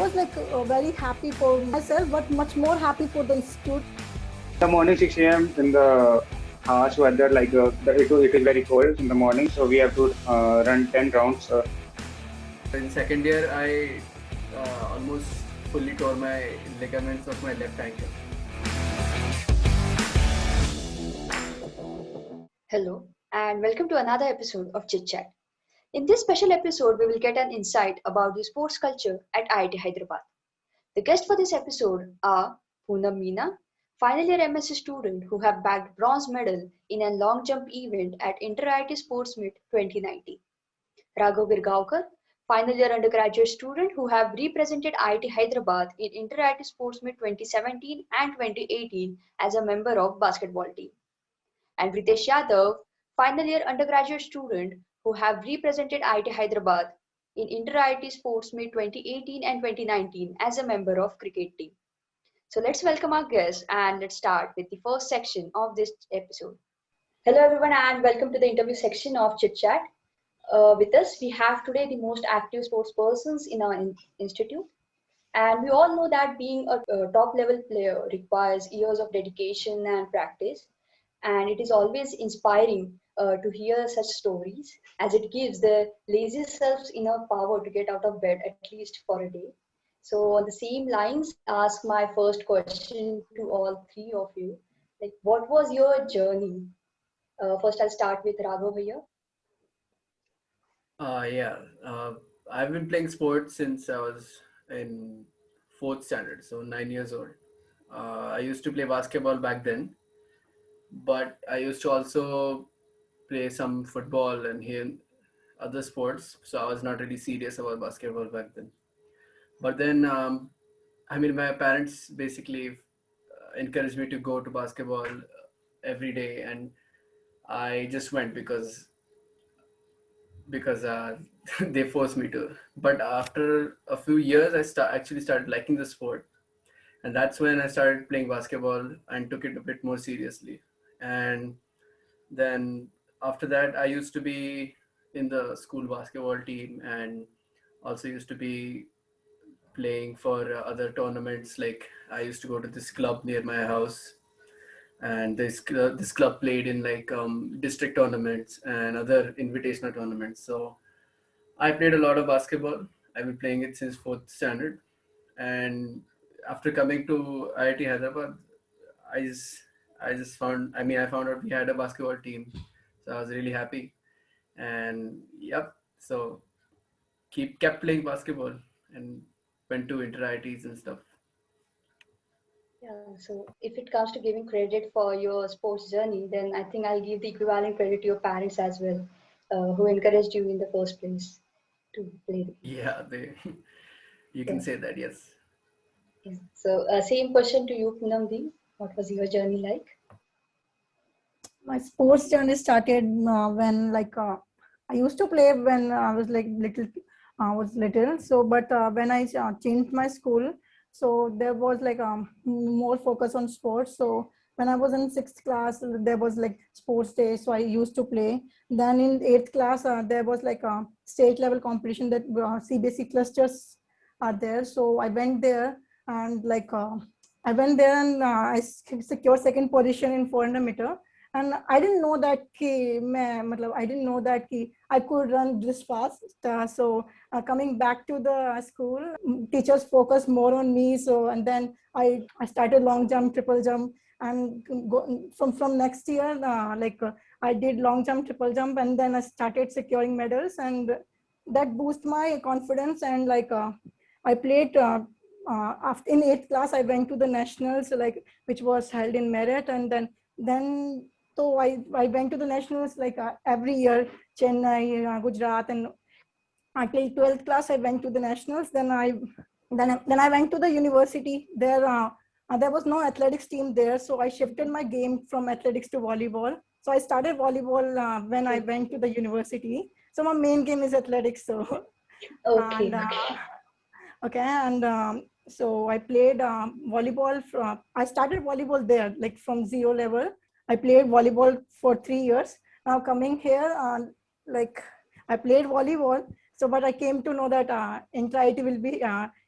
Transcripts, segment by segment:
was like very happy for myself, but much more happy for the institute. The morning 6 a.m. in the harsh weather, it is very cold in the morning, so we have to run 10 rounds. In second year, I almost fully tore my ligaments of my left ankle. Hello, and welcome to another episode of Chit Chat. In this special episode, we will get an insight about the sports culture at IIT Hyderabad. The guests for this episode are Poonam Meena, final year MSc student who have bagged bronze medal in a long jump event at Inter-IIT Sports Meet 2019. Raghav Virgaonkar, final year undergraduate student who have represented IIT Hyderabad in Inter-IIT Sports Meet 2017 and 2018 as a member of basketball team. And Ritesh Yadav, final year undergraduate student who have represented IIT Hyderabad in Inter-IIT Sports Meet 2018 and 2019 as a member of cricket team. So let's welcome our guests and let's start with the first section of this episode. Hello everyone and welcome to the interview section of Chit Chat. With us we have today the most active sports persons in our institute. And we all know that being a top level player requires years of dedication and practice. And it is always inspiring to hear such stories as it gives the lazy selves enough power to get out of bed at least for a day. So on the same lines, ask my first question to all three of you. Like, what was your journey? First, I'll start with Raghav here. I've been playing sports since I was in fourth standard, so 9 years old. I used to play basketball back then, but I used to also play some football and here other sports. So I was not really serious about basketball back then. But then, my parents basically encouraged me to go to basketball every day, and I just went because they forced me to. But after a few years, I actually started liking the sport, and that's when I started playing basketball and took it a bit more seriously. And then after that, I used to be in the school basketball team and also used to be playing for other tournaments. Like I used to go to this club near my house, and this club played in district tournaments and other invitational tournaments. So I played a lot of basketball. I've been playing it since fourth standard, and after coming to IIT Hyderabad, I just I found out we had a basketball team, so I was really happy, and yep. So kept playing basketball and went to inter-IITs and stuff. Yeah, so if it comes to giving credit for your sports journey, then I think I'll give the equivalent credit to your parents as well, who encouraged you in the first place to play the game. Yeah, you can Yeah. say that, yes. Yeah. So same question to you, Poonam Di. What was your journey like? My sports journey started when I used to play when I was like little. I was little. So, but when I changed my school, so there was like more focus on sports. So when I was in sixth class, there was like sports day. So I used to play. Then in eighth class, there was like a state level competition that CBSE clusters are there. So I went there and I went there and I secured second position in 400 meter. And I didn't know that I didn't know that I could run this fast. So coming back to the school, teachers focused more on me. So and then I started long jump, triple jump, and from next year, I did long jump, triple jump, and then I started securing medals, and that boosted my confidence. And I played. After in eighth class, I went to the nationals, which was held in Meerut, and then so I went to the nationals every year, Chennai, Gujarat, and until 12th class I went to the nationals. Then I went to the university. There was no athletics team there, so I shifted my game from athletics to volleyball. So I started volleyball when I went to the university. So my main game is athletics. So Okay. so I played volleyball. I started volleyball there, like from zero level. I played volleyball for 3 years. Now coming here, I played volleyball. So, but I came to know that Inter-IIT will be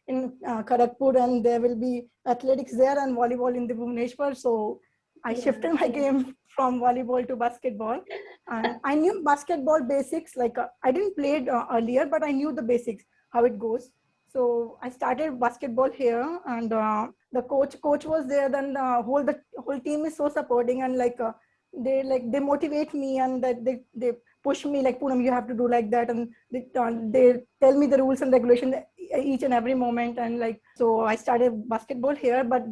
in Kharagpur, and there will be athletics there and volleyball in the Bhubaneswar. So I shifted my game from volleyball to basketball. And I knew basketball basics, like I didn't play it earlier, but I knew the basics, how it goes. So I started basketball here, and the coach was there. Then the whole team is so supporting, and they motivate me, and that they push me like, Poonam, you have to do like that, and they tell me the rules and regulations each and every moment. And like, so I started basketball here, but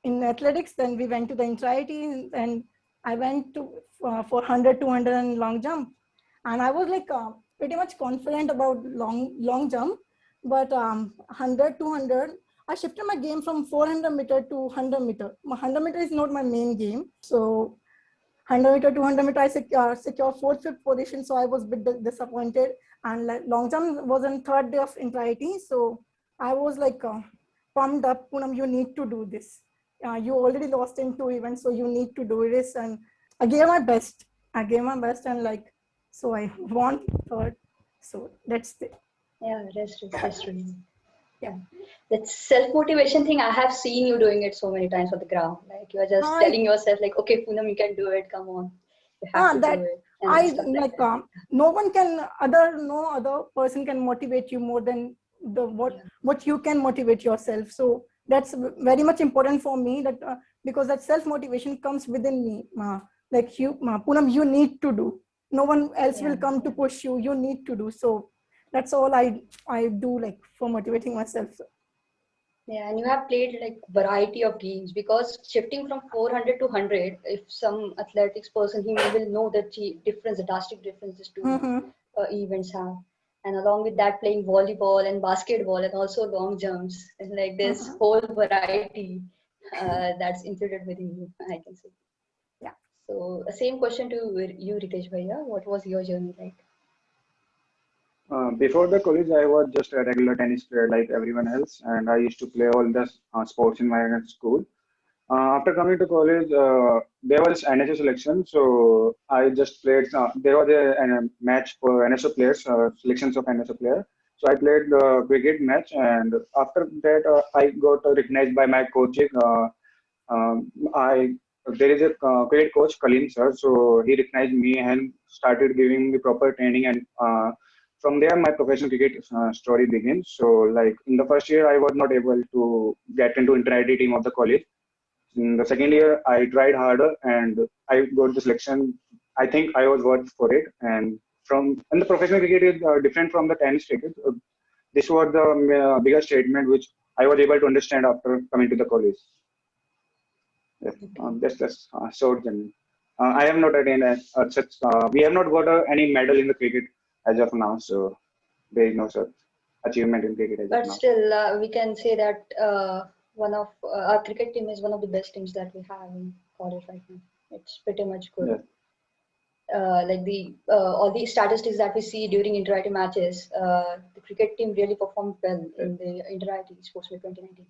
in athletics, then we went to the inter-IIT, and I went to for 100, 200 and long jump. And I was like pretty much confident about long jump, but 100, 200, I shifted my game from 400 meter to 100 meter. 100 meter is not my main game. So 100 meter, 200 meter, I secured fourth, fifth position. So I was a bit disappointed. And like, long jump was on third day of inter-IIT. So I was like pumped up, Poonam, you need to do this. You already lost in 2 events, so you need to do this. And I gave my best. And like, so I won third. So that's it. Yeah, that's true. Yeah, that self-motivation thing, I have seen you doing it so many times on the ground. Like you are just telling yourself, like, okay, Poonam, you can do it. Come on, you have to do it. And I stuff like that. no other person can motivate you more than what you can motivate yourself. So that's very much important for me, that because that self motivation comes within me. Like you, Poonam, you need to do. No one else will come to push you. You need to do. So that's all I do, like, for motivating myself. Yeah, and you have played like variety of games, because shifting from 400 to 100, if some athletics person, he will know the difference, the drastic differences two events have. And along with that, playing volleyball and basketball and also long jumps, and like this whole variety that's included within you, I can say. Yeah. So, same question to you, Ritesh Bhaiya. What was your journey like? Before the college, I was just a regular tennis player like everyone else, and I used to play all the sports in my school. After coming to college, there was NSO selection, so I just played. There was a match for NSO players, selections of NSO players. So I played the cricket match, and after that, I got recognized by my coaches. I There is a cricket coach, Kalim sir, so he recognized me and started giving me proper training, and from there my professional cricket story begins. So like in the first year, I was not able to get into inter-IIT team of the college. In the second year, I tried harder and I got the selection. I think I was worth for it. And the professional cricket is different from the tennis cricket. This was the biggest statement which I was able to understand after coming to the college. Yes, that's short journey. I have not attained such. We have not got any medal in the cricket as of now, so there is no such achievement in cricket as But of now. still, we can say that one of our cricket team is one of the best teams that we have in college right now. It's pretty much good. Yeah. Like the all the statistics that we see during inter-IIT matches, the cricket team really performed well in the inter-IIT Sports Meet 2019.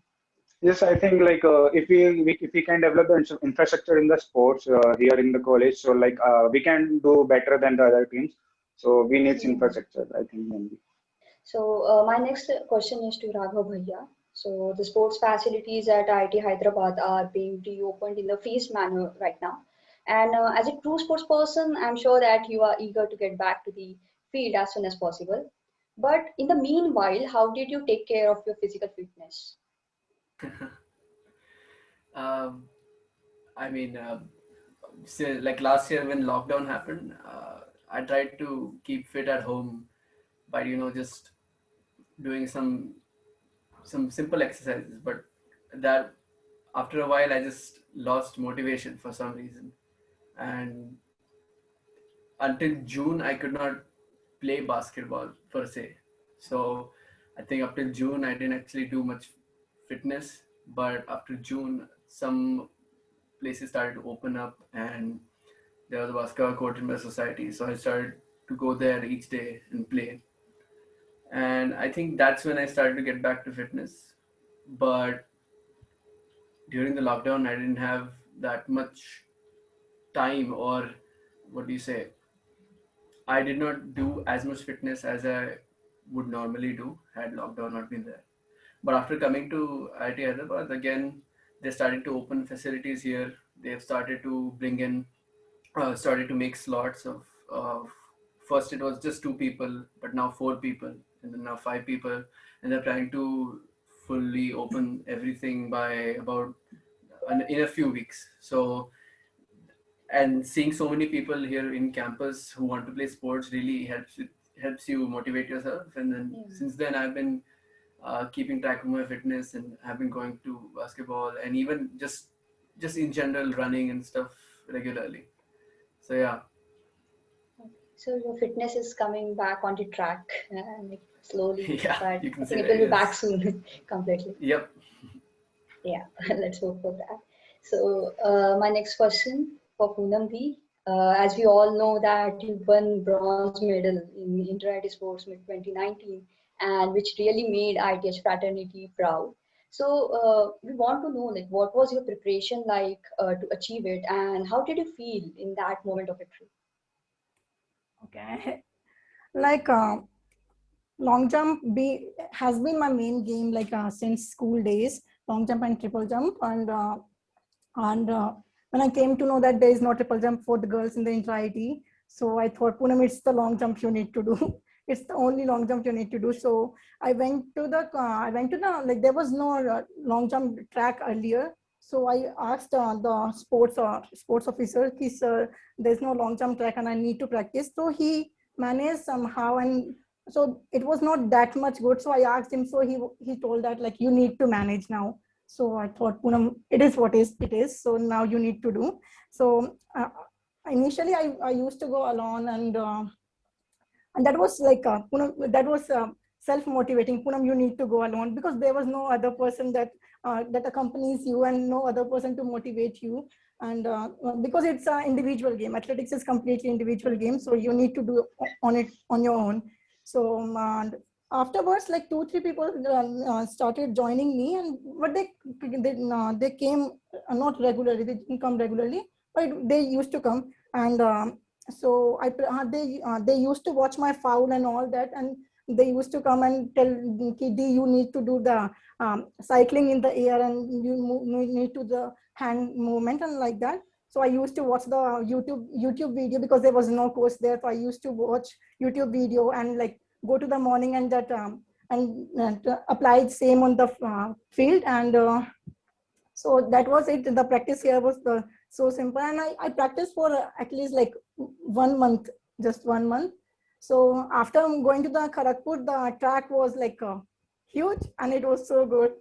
Yes, I think like if we can develop the infrastructure in the sports here in the college, so like we can do better than the other teams. So we need infrastructure, I think mainly. So my next question is to Raghav Bhaiya. So the sports facilities at IIT Hyderabad are being reopened in the phased manner right now. And as a true sports person, I'm sure that you are eager to get back to the field as soon as possible. But in the meanwhile, how did you take care of your physical fitness? um, I mean, say, like last year when lockdown happened, I tried to keep fit at home by just doing some simple exercises. But that after a while, I just lost motivation for some reason, and until June, I could not play basketball per se. So I think up till June, I didn't actually do much fitness. But after June, some places started to open up, and there was a basketball court in my society. So I started to go there each day and play. And I think that's when I started to get back to fitness. But during the lockdown, I didn't have that much time, or what do you say? I did not do as much fitness as I would normally do had lockdown not been there. But after coming to IIT Hyderabad, again, they started to open facilities here. They've started to bring in, started to make slots of, first it was just 2 people, but now 4 people, and then now 5 people. And they're trying to fully open everything by about in a few weeks. So, and seeing so many people here in campus who want to play sports really helps you motivate yourself. And then since then I've been keeping track of my fitness, and I've been going to basketball and even just in general running and stuff regularly. So yeah. So your fitness is coming back onto track, like slowly, Yeah, but you can I say think it that, will be back yes. soon, completely. Yep. Yeah, let's hope for that. So my next question for Poonam B. As we all know that you won bronze medal in Inter-IT Sports Meet 2019, and which really made ITH fraternity proud. So we want to know, like, what was your preparation like to achieve it, and how did you feel in that moment of victory? Okay. Like long jump has been my main game like since school days, long jump and triple jump. And when I came to know that there is no triple jump for the girls in the inter-IT, so I thought, Poonam, it's the long jump you need to do. It's the only long jump you need to do. So I went to the, like, there was no long jump track earlier. So I asked the sports officer, sir, there's no long jump track and I need to practice. So he managed somehow, and so it was not that much good. So I asked him, so he told that, like, you need to manage now. So I thought, Poonam, it is what it is. So now you need to do. So initially I used to go alone, and that was like, Poonam, that was self-motivating. Poonam, you need to go alone, because there was no other person that accompanies you, and no other person to motivate you. And because it's an individual game, athletics is completely individual game. So you need to do on it on your own. So and afterwards, like 2-3 people started joining me, and but they came not regularly. They didn't come regularly, but they used to come. And so they used to watch my foul and all that, and they used to come and tell Kiddy, you need to do the cycling in the air, and you need to the hand movement and like that. So I used to watch the YouTube video, because there was no course there. So I used to watch YouTube video and like go to the morning and that and applied same on the field. And so that was it. The practice here was so simple, and I practiced for at least like 1 month, just 1 month. So after going to the Kharagpur, the track was like huge, and it was so good.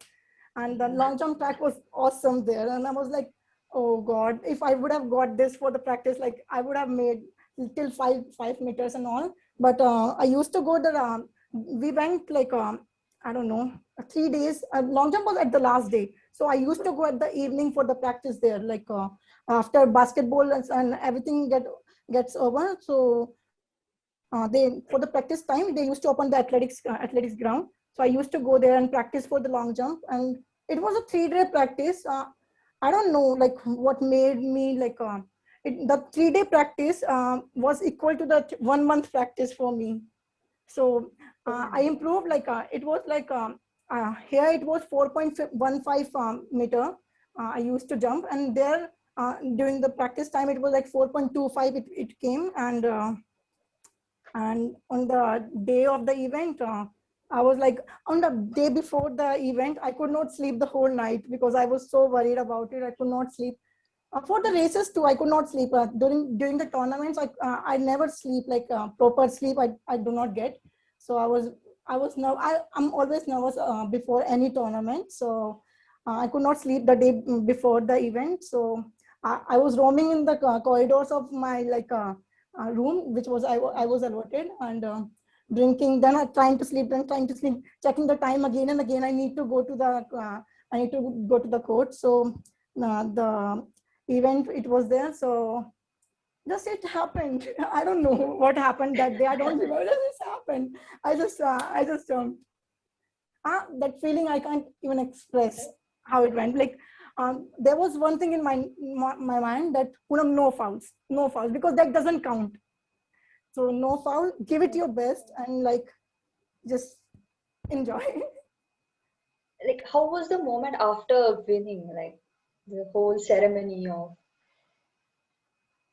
And the long jump track was awesome there, and I was like, oh God, if I would have got this for the practice, like I would have made till 5 meters and all. But I used to go there. We went like I don't know, 3 days. Long jump was at the last day, so I used to go at the evening for the practice there, like after basketball and everything gets over. So they, for the practice time, they used to open the athletics ground. So I used to go there and practice for the long jump, and it was a 3-day practice. I don't know like what made me like the 3-day practice was equal to the 1 month practice for me. So I improved, like it was like here it was 4.15 meter. I used to jump, and there during the practice time it was like 4.25 it came. And on the day of the event, I was like, on the day before the event, I could not sleep the whole night because I was so worried about it. I could not sleep. For the races too, I could not sleep. During the tournaments, I never sleep, like proper sleep. I do not get. So I'm always nervous before any tournament. So I could not sleep the day before the event. So I was roaming in the corridors of my like room, which was I was allotted, and drinking. Then trying to sleep. Then trying to sleep. Checking the time again and again. I need to go to the court. So the event, it was there. So just it happened. I don't know what happened that day. I don't remember. This happened. That feeling I can't even express how it went. Like there was one thing in my mind, that Poonam, no fouls, because that doesn't count. So no foul, give it your best, and like just enjoy. like how was the moment after winning, like the whole ceremony of?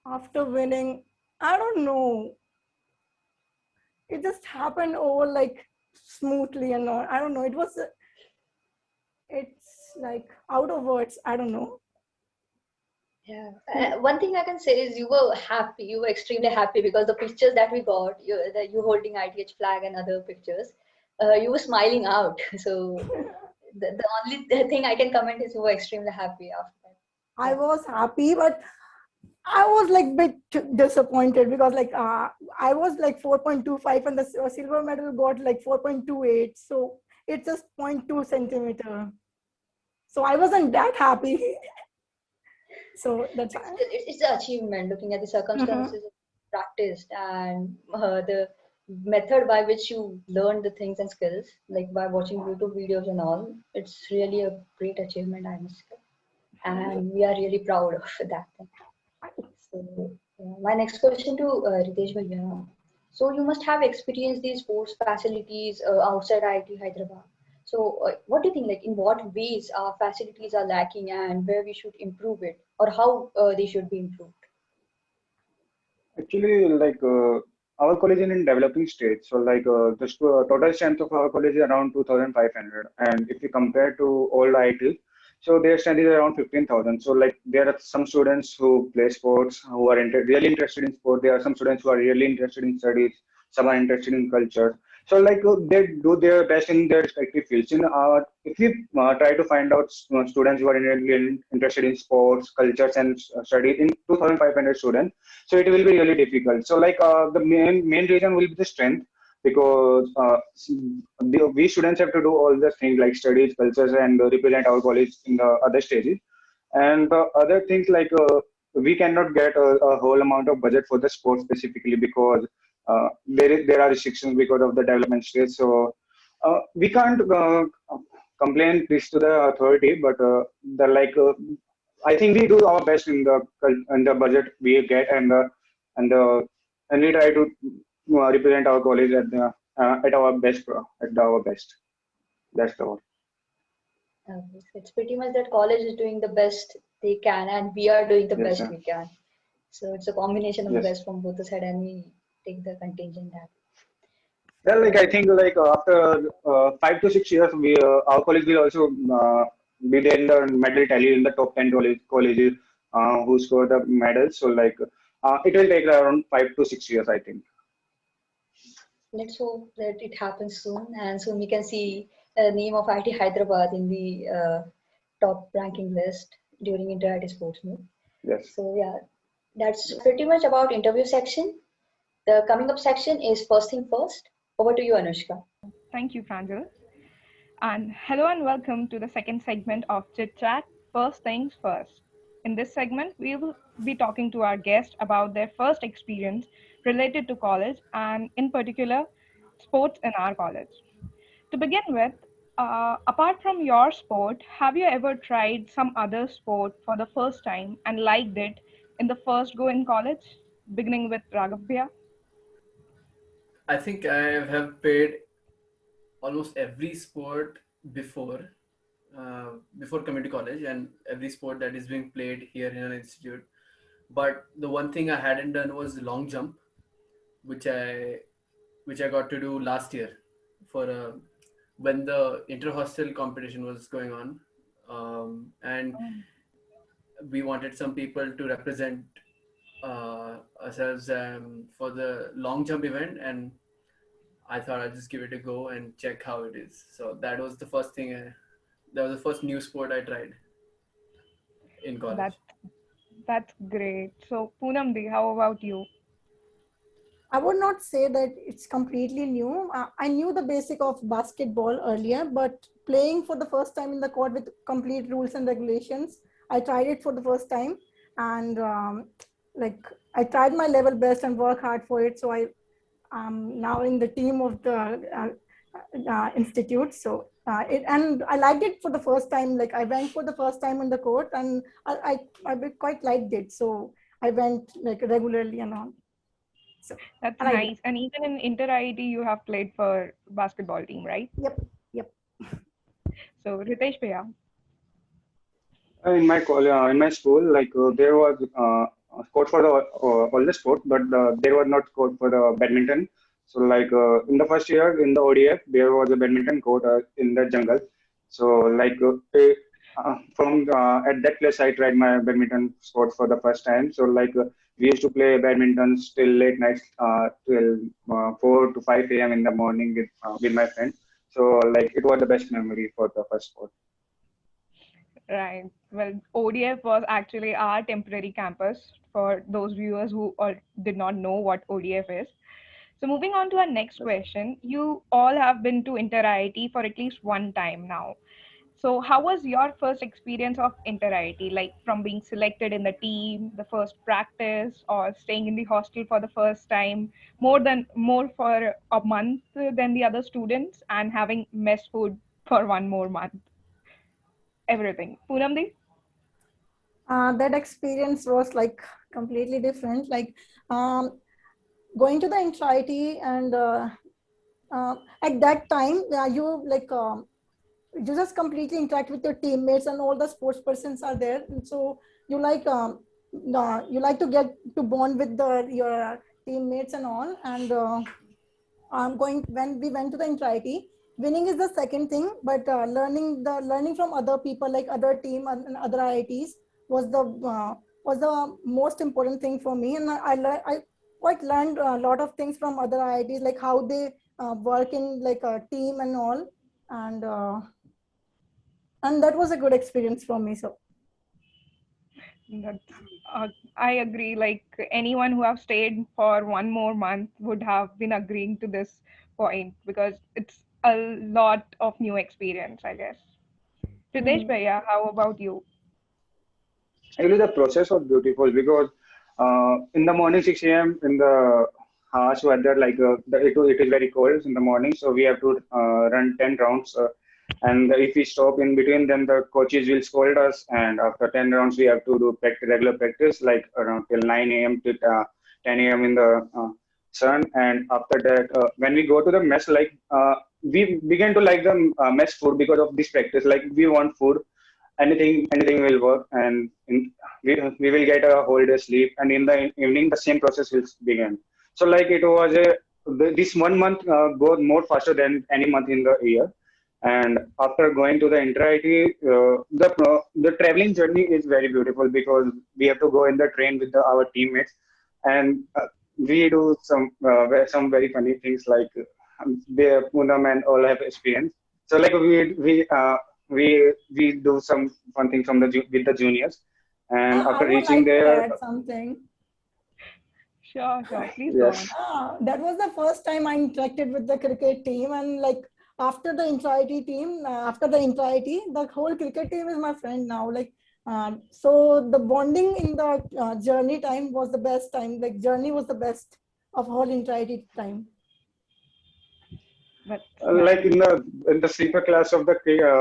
After winning, I don't know. It just happened over like smoothly and all. I don't know. It's like out of words. I don't know. Yeah, one thing I can say is you were happy. You were extremely happy because the pictures that we got, you holding ITH flag and other pictures, you were smiling out. So the only thing I can comment is you were extremely happy after that. I was happy, but I was like bit disappointed because like I was like 4.25 and the silver medal got like 4.28. So it's just 0.2 centimeter. So I wasn't that happy. So that's But why. still, it's the achievement. Looking at the Mhm. circumstances practiced and the method by which you learn the things and skills, like by watching YouTube videos and all, it's really a great achievement, I must say. And we are really proud of that thing. So, my next question to Ritesh Bhaiya. So, you must have experienced these sports facilities outside IIT Hyderabad. So, what do you think? Like, in what ways our facilities are lacking, and where we should improve it, or how they should be improved? Actually, our college is in developing stage. So the total strength of our college is around 2,500. And if you compare to old IIT, so their strength is around 15,000. So like there are some students who play sports who are really interested in sport. There are some students who are really interested in studies. Some are interested in culture. So they do their best in their respective fields. If you try to find out students who are really interested in sports, cultures, and studies in 2,500 students, so it will be really difficult. So the main reason will be the strength, because we students have to do all the things like studies, cultures, and represent our college in the other stages. And the other things we cannot get a whole amount of budget for the sport specifically, because there are restrictions because of the development stage. So we can't complain this to the authority, but the I think we do our best in the budget we get, and and we try to represent our college at our best, at our best. That's the one. So it's pretty much that college is doing the best they can, and we are doing the Yes, best sir. we can. So it's a combination of the Yes. best from both the side, and we take the contingent that. Well, So, I think after 5 to 6 years, we our college will also be there in the medal tally in the top 10 colleges who score the medals. So it will take around 5 to 6 years, I think. let's hope that it happens soon, and soon we can see the name of IT Hyderabad in the top ranking list during Inter-IT Sports Meet. Yes. So yeah, that's pretty much about interview section. The coming up section is first thing first. Over to you, Anushka. Thank you, Pranjal. And hello and welcome to the second segment of Chit Chat, First Things First. In this segment, we will be talking to our guests about their first experience related to college and, in particular, sports in our college. To begin with, apart from your sport, have you ever tried some other sport for the first time and liked it in the first go in college, beginning with Raghav Bhaiya? I think I have played almost every sport before before coming to college, and every sport that is being played here in an institute. But the one thing I hadn't done was long jump, which I got to do last year for when the inter-hostel competition was going on, and we wanted some people to represent ourselves for the long jump event, and I thought I'd just give it a go and check how it is. So that was the first thing. That was the first new sport I tried in college. That, that's great. So, Poonam, how about you? I would not say that it's completely new. I knew the basic of basketball earlier, but playing for the first time in the court with complete rules and regulations, I tried it for the first time, and like I tried my level best and work hard for it. So I am now in the team of the institute. So and I liked it for the first time. Like I went for the first time in the court, and I quite liked it. So I went like regularly and all. So That's I liked it. nice. And even in Inter-IT, you have played for basketball team, right? Yep, yep. So Ritesh Bhaiya. In my school, there was a court for the all the sport, but there was not court for the badminton. So in the first year in the ODF, there was a badminton court in the jungle. So from at that place, I tried my badminton sport for the first time. So we used to play badminton till late nights, till 4 to 5 a.m. in the morning with my friend. So it was the best memory for the first sport. Right. Well, ODF was actually our temporary campus for those viewers who did not know what ODF is. So moving on to our next question, you all have been to Inter IIT for at least one time now. So how was your first experience of Inter IIT? Like from being selected in the team, the first practice, or staying in the hostel for the first time, more for a month than the other students, and having mess food for one more month. Everything. Poonamdi? That experience was like completely different. Going to the Intrity, and at that time you just completely interact with your teammates, and all the sports persons are there, and so you like to get to bond with your teammates and all. And going when we went to the Intrity, winning is the second thing, but learning from other people, like other team and other IITs, was the most important thing for me. And I quite learned a lot of things from other IITs, like how they work in like a team and all. And that was a good experience for me. So That, I agree. Like anyone who have stayed for one more month would have been agreeing to this point because it's a lot of new experience, I guess. Ritesh Bhaiya, how about you? Actually, the process was beautiful because in the morning 6 a.m. in the harsh weather, it is very cold in the morning, so we have to run 10 rounds. And if we stop in between, then the coaches will scold us. And after 10 rounds, we have to do regular practice, like around till 9 a.m. to 10 a.m. in the sun. And after that, when we go to the mess, we begin to like the mess food because of this practice. Like we want food, anything will work, and we will get a whole day sleep. And in the evening, the same process will begin. So it was this 1 month goes more faster than any month in the year. And after going to the Inter-IT, the traveling journey is very beautiful because we have to go in the train with our teammates, and we do some very funny things, like the Poonam and all have experience. So we do some fun things with the juniors, and I after would reaching like to there, add something. Sure. Please go on. yes. That was the first time I interacted with the cricket team, and like after the Inter-IT team, after the Inter-IT, the whole cricket team is my friend now. So the bonding in the journey time was the best time. Like journey was the best of whole Inter-IT time. That's Like nice. in the sleeper class of the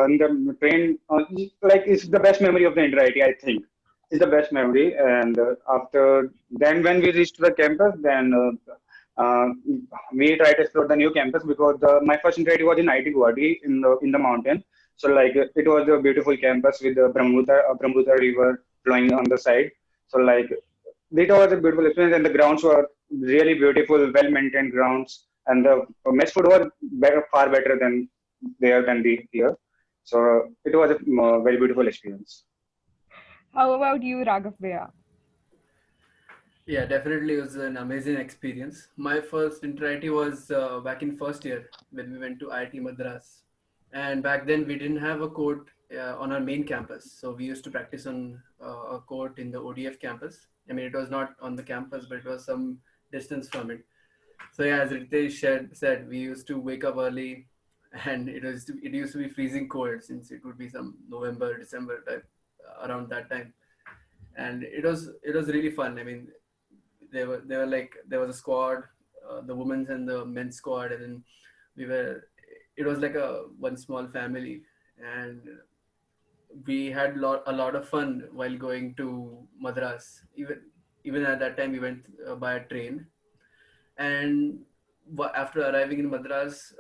in the train, it's the best memory of the Inter-IT, I think. It's the best memory. And after then, when we reached the campus, then we tried to explore the new campus because my first Inter-IT was in IT Guwahati in the mountain. So it was a beautiful campus with the Brahmaputra River flowing on the side. So it was a beautiful experience, and the grounds were really beautiful, well maintained grounds, and the mess food was far better than there than the here. So it was a very beautiful experience. How about you, Raghav Bhaiya? Yeah, definitely it was an amazing experience. My first Inter-IT was back in first year when we went to IIT Madras. And back then we didn't have a court on our main campus. So we used to practice on a court in the ODF campus. I mean, it was not on the campus, but it was some distance from it. So yeah, as Ritesh said, we used to wake up early, and it used to be freezing cold since it would be some November, December type around that time, and it was really fun. I mean, they were like there was a squad, the women's and the men's squad, and then we were it was like a one small family, and we had a lot of fun while going to Madras. Even at that time, we went by a train, and after arriving in Madras,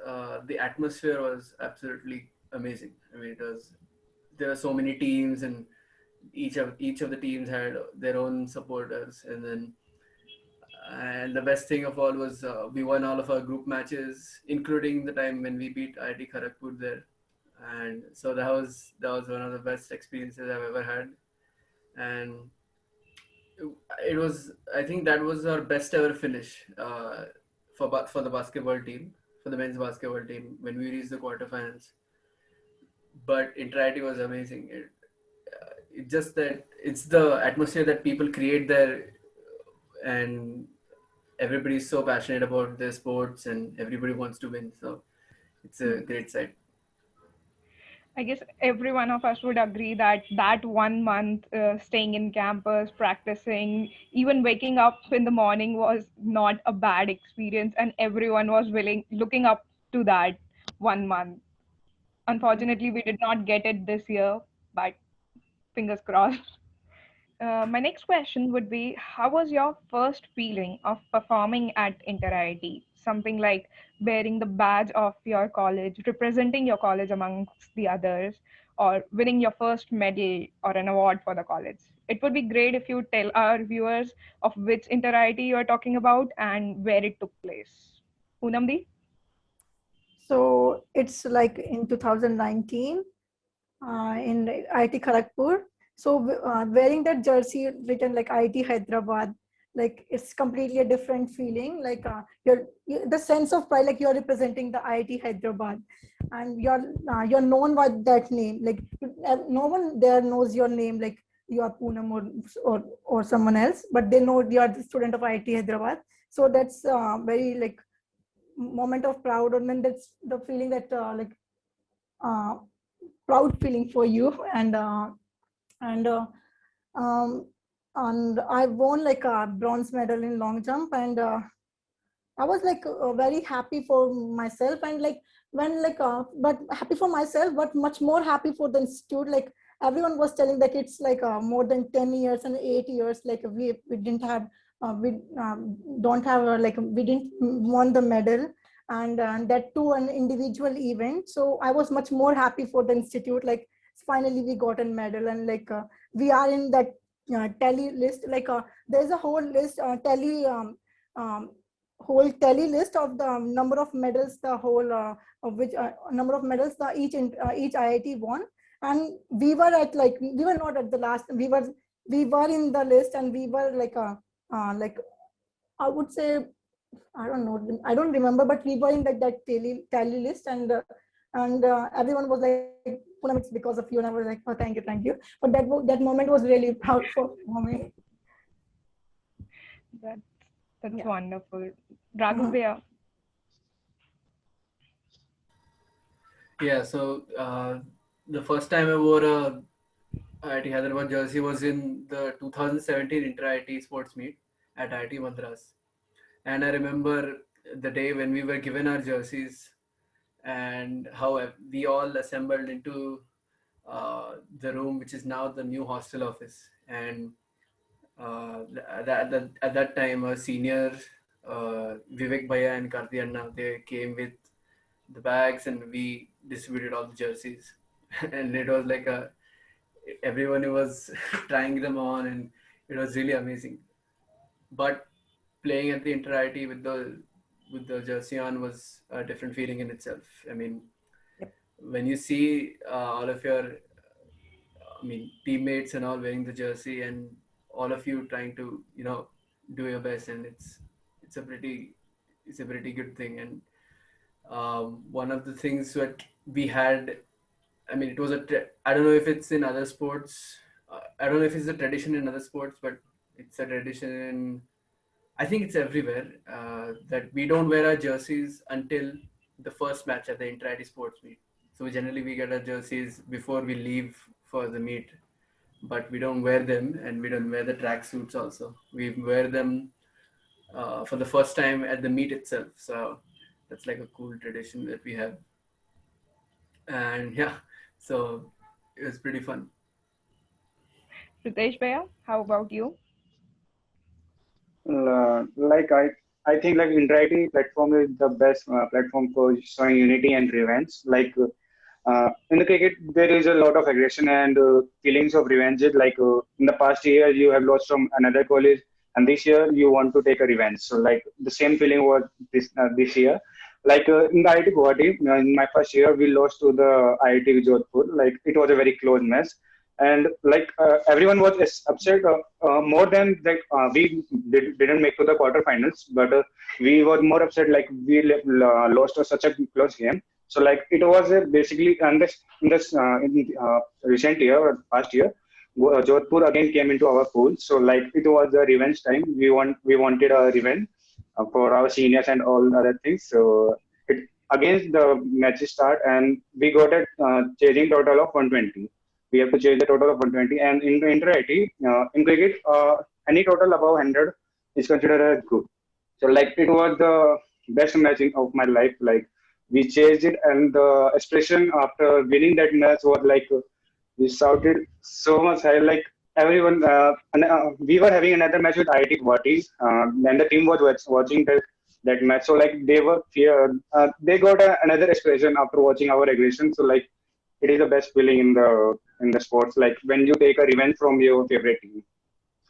the atmosphere was absolutely amazing. I mean, there were so many teams, and each of the teams had their own supporters, and the best thing of all was we won all of our group matches, including the time when we beat IIT Kharagpur there, and so that was one of the best experiences I've ever had, and it was, I think that was our best ever finish for the basketball team, for the men's basketball team when we reached the quarterfinals. But Interactive was amazing. It just that it's the atmosphere that people create there, and everybody's so passionate about their sports, and everybody wants to win. So it's a great sight. I guess every one of us would agree that that 1 month staying in campus, practicing, even waking up in the morning was not a bad experience, and everyone was looking up to that 1 month. Unfortunately, we did not get it this year, but fingers crossed. My next question would be, how was your first feeling of performing at Inter IIT? Something like bearing the badge of your college, representing your college amongst the others, or winning your first medal or an award for the college. It would be great if you tell our viewers of which Inter IIT you are talking about and where it took place. Poonamdi? So it's like in 2019 in IIT Kharagpur. So wearing that jersey written like IIT Hyderabad, like it's completely a different feeling. Like the sense of pride, like you're representing the IIT Hyderabad, and you're known by that name. Like no one there knows your name, like you are Poonam or someone else, but they know you are the student of IIT Hyderabad. So that's very like moment of proud, and then that's the feeling that uh, proud feeling for you, and um, and I won like a bronze medal in long jump, and I was like very happy for myself, and like when like but happy for myself, but much more happy for the institute. Like everyone was telling that it's like more than 10 years and 8 years. Like we didn't have we don't have like we didn't won the medal, and that too an individual event. So I was much more happy for the institute. Like finally we got a medal, and like we are in that tally list. Like there's a whole list um, whole tally list of the number of medals, the whole of which number of medals the each IIT won, and we were at like we were not at the last. We were in the list, and we were like I would say I don't know, I don't remember, but we were in that tally list, and everyone was like, Poonam, it's because of you, and I was like, oh, thank you. But that moment was really proud for me. That, that's Yeah. wonderful. Raghav Bhaiya, Yeah, so the first time I wore a IIT Hyderabad jersey was in the 2017 Inter IIT Sports Meet at IIT Madras. And I remember the day when we were given our jerseys, and how we all assembled into the room, which is now the new hostel office. And at that time, our senior Vivek Bhaiya and Karthi Anna, they came with the bags, and we distributed all the jerseys. And it was like everyone was trying them on, and it was really amazing. But playing at the Inter IIT with the jersey on was a different feeling in itself. I mean, Yep. when you see all of your, teammates and all wearing the jersey, and all of you trying to, do your best, and it's a pretty it's a pretty good thing. And one of the things that we had, I mean, it was I don't know if it's in other sports. I don't know if it's a tradition in other sports, but it's a tradition in, I think it's everywhere, that we don't wear our jerseys until the first match at the Inter-IIT Sports Meet. So generally we get our jerseys before we leave for the meet, but we don't wear them, and we don't wear the track suits also. We wear them for the first time at the meet itself. So that's like a cool tradition that we have. And yeah, so it was pretty fun. Ritesh Bhaiya, how about you? Like I think like Interactive platform is the best platform for showing unity and revenge. Like in the cricket, there is a lot of aggression and feelings of revenge. Like in the past year, you have lost from another college, and this year you want to take a revenge. So like the same feeling was this year. Like in the IIT Guwahati, in my first year, we lost to the IIT Jodhpur. Like it was a very close match, and like everyone was upset more than like we didn't make to the quarterfinals, but we were more upset like we lost to such a close game. So like it was basically in recent year or past year, Jodhpur again came into our pool. So like it was a revenge time. We wanted a revenge for our seniors and all other things. So it against the match start and we got a chasing total of 120. We have to chase the total of 120. And in the inter-IT, in cricket, any total above 100 is considered as good. So like it was the best match of my life. Like we chased it, and the expression after winning that match was like we shouted so much high, like everyone. We were having another match with IIT Guwahati, and the team was watching that match. So like they were fear. They got another expression after watching our aggression. So like it is the best feeling in the sports. Like when you take a revenge from your favorite team,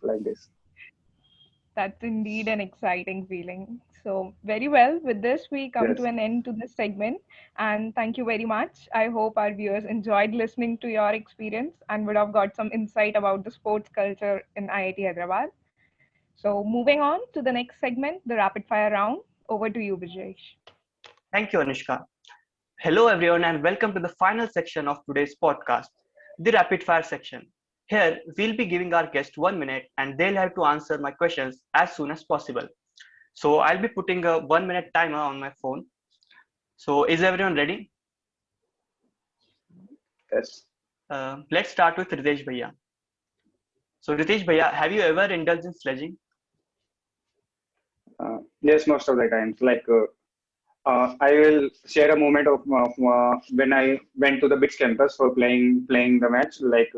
like this. That's indeed an exciting feeling. So, very well, with this, we come to Yes. an end to this segment. And thank you very much. I hope our viewers enjoyed listening to your experience and would have got some insight about the sports culture in IIT Hyderabad. So, moving on to the next segment, the rapid fire round. Over to you, Vijesh. Thank you, Anushka. Hello, everyone, and welcome to the final section of today's podcast, the rapid fire section. Here, we'll be giving our guest 1 minute and they'll have to answer my questions as soon as possible. So, I'll be putting a 1 minute timer on my phone. So, is everyone ready? Yes. Let's start with Ritesh Bhaiya. So, Ritesh Bhaiya, have you ever indulged in sledging? Yes, most of the times. Like I will share a moment of when I went to the BITS campus for playing the match. Like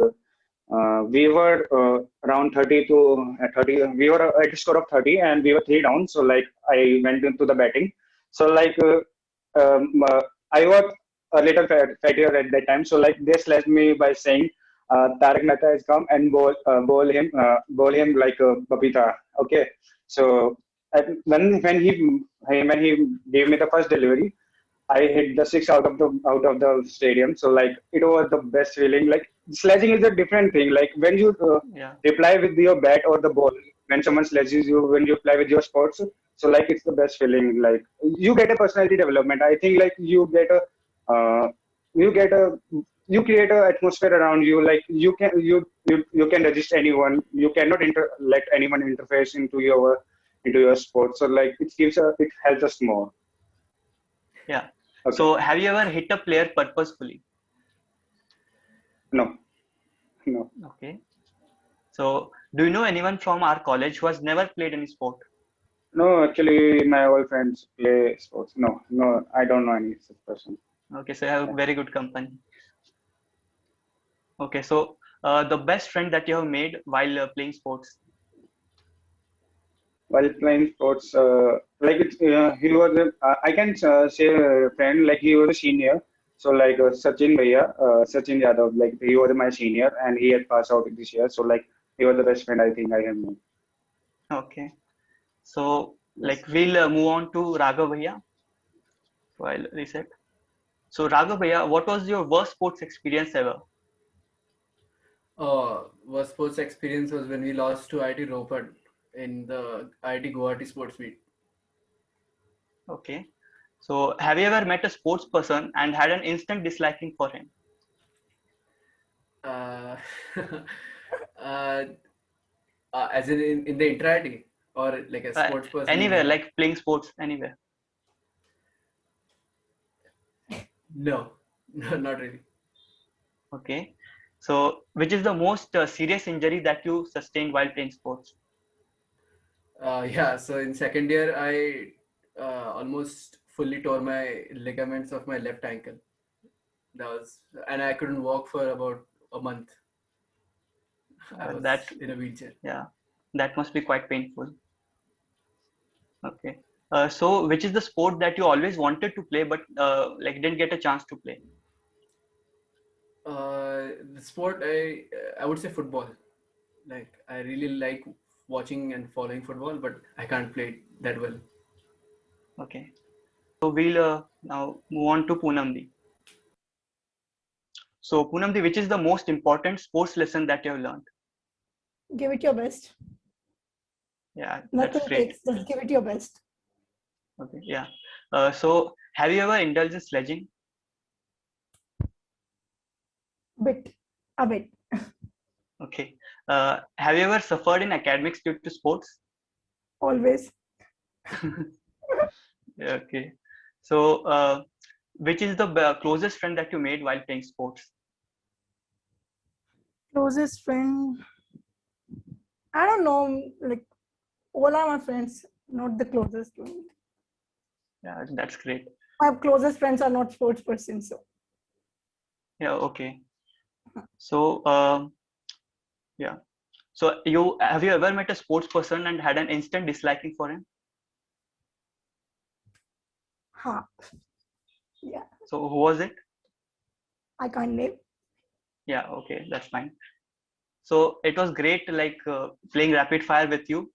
we were around 30 to 30. We were at a score of 30, and we were three down. So like I went into the batting. So like I was a little fattier at that time. So like they slashed me by saying, "Tarak Mehta has come and bowl him like a papita." Okay. So when he gave me the first delivery, I hit the six out of the stadium. So like it was the best feeling. Like sledging is a different thing. Like when you Yeah. reply with your bat or the ball, when someone sledges you, when you play with your sports, so like it's the best feeling. Like you get a personality development. I think like you get a you create a atmosphere around you. Like you can resist anyone. You cannot let anyone interface into your sport. So like it helps us more. Yeah. Okay. So, have you ever hit a player purposefully? No, no, Okay. So, do you know anyone from our college who has never played any sport? no. Actually, my old friends play sports. No, no, I don't know any such person. Okay, so you have very good company. Okay, so the best friend that you have made while playing sports. While playing sports, he was I can say a friend. Like he was a senior. So like Sachin Bhaiya, Sachin Yadav. Like he was my senior, and he had passed out this year. So like he was the best friend I think I have known. Okay, so Yes. like we'll move on to Raghav Bhaiya. So I'll reset. So Raghav Bhaiya, what was your worst sports experience ever? Worst sports experience was when we lost to IIT Ropar in the IIT Guwahati sports meet. Okay, so have you ever met a sports person and had an instant disliking for him? Uh, uh, as in the entirety or like a sports person in Anywhere, general? like playing sports, anywhere. No, no, not really. Okay, so which is the most serious injury that you sustained while playing sports? Yeah, so in second year, I almost fully tore my ligaments of my left ankle. That was, and I couldn't walk for about a month. I That was in a wheelchair. Yeah, that must be quite painful. Okay. So which is the sport that you always wanted to play but like didn't get a chance to play? The sport, I would say football. Like I really like watching and following football, but I can't play it that well. Okay. So we'll now move on to Poonamdi. So Poonamdi, which is the most important sports lesson that you have learned? Give it your best. Yeah, Nothing that's great. takes. Just give it your best. Okay, yeah. So have you ever indulged in sledging? A bit. Okay. Have you ever suffered in academics due to sports? Always. Okay. So which is the closest friend that you made while playing sports? Closest friend. I don't know. Like all are my friends, not the closest one. Yeah, that's great. My closest friends are not sports persons. So Yeah, okay. So yeah. So have you ever met a sports person and had an instant disliking for him? ha. Yeah. So who was it? I can't name. Yeah, okay, that's fine. So it was great playing rapid fire with you.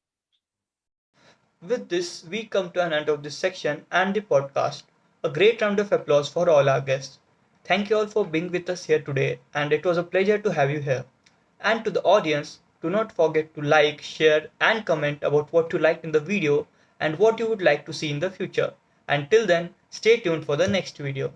With this, we come to an end of this section and the podcast. A great round of applause for all our guests. Thank you all for being with us here today, and it was a pleasure to have you here. And to the audience, do not forget to like, share, and comment about what you liked in the video and what you would like to see in the future. Until then, stay tuned for the next video.